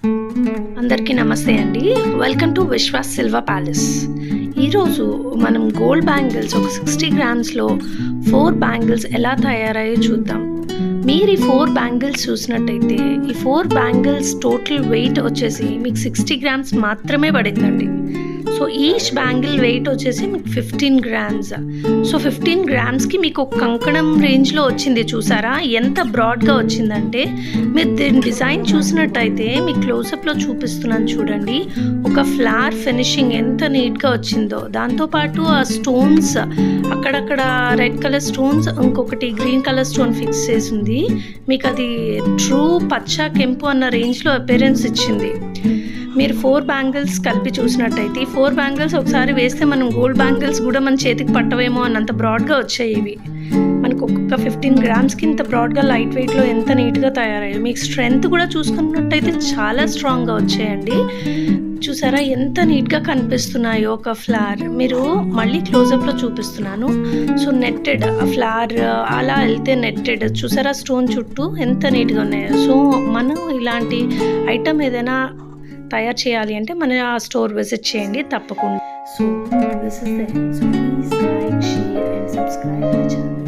అందరికీ నమస్తే అండి. Welcome to Vishwas silver palace. ఈరోజు మనం గోల్డ్ బ్యాంగిల్స్ ఒక 60 గ్రామ్స్లో 4 బ్యాంగిల్స్ ఎలా తయారయ్యో చూద్దాం. మీరు ఈ 4 బ్యాంగిల్స్ చూసినట్టయితే ఈ 4 బ్యాంగిల్స్ టోటల్ వెయిట్ వచ్చేసి మీకు 60 గ్రామ్స్ మాత్రమే పడిందండి. సో ఈచ్ బ్యాంగిల్ వెయిట్ వచ్చేసి మీకు 15 గ్రామ్స్. సో 15 గ్రామ్స్కి మీకు ఒక కంకణం రేంజ్లో వచ్చింది. చూసారా ఎంత బ్రాడ్గా వచ్చిందంటే, మీరు దీని డిజైన్ చూసినట్టయితే మీకు క్లోజప్లో చూపిస్తున్నాను చూడండి. ఒక ఫ్లవర్ ఫినిషింగ్ ఎంత నీట్గా వచ్చిందో, దాంతోపాటు ఆ స్టోన్స్ అక్కడక్కడ రెడ్ కలర్ స్టోన్స్, ఇంకొకటి గ్రీన్ కలర్ స్టోన్ ఫిక్స్ చేసింది. మీకు అది ట్రూ పచ్చ కెంపు అన్న రేంజ్లో అపియరెన్స్ ఇచ్చింది. మీరు 4 బ్యాంగిల్స్ కలిపి చూసినట్టయితే ఈ 4 బ్యాంగిల్స్ ఒకసారి వేస్తే మనం గోల్డ్ బ్యాంగిల్స్ కూడా మన చేతికి పట్టవేమో అన్నంత బ్రాడ్గా వచ్చాయి. ఇవి మనకు ఒక్కొక్క 15 గ్రామ్స్కి ఇంత బ్రాడ్గా లైట్ వెయిట్లో ఎంత నీట్గా తయారయ్యాయి. మీకు స్ట్రెంగ్త్ కూడా చూసుకున్నట్టయితే చాలా స్ట్రాంగ్గా వచ్చాయండి. చూసారా ఎంత నీట్గా కనిపిస్తున్నాయో ఒక ఫ్లవర్. మీరు మళ్ళీ క్లోజప్లో చూపిస్తున్నాను. సో నెట్టెడ్ ఫ్లవర్ అలా వెళ్తే నెట్టెడ్ చూసారా, స్టోన్ చుట్టూ ఎంత నీట్గా ఉన్నాయో. సో మనం ఇలాంటి ఐటమ్ ఏదైనా తయారు చేయాలి అంటే మన ఆ స్టోర్ విజిట్ చేయండి తప్పకుండా. So this is the end. So please like, share and subscribe my channel.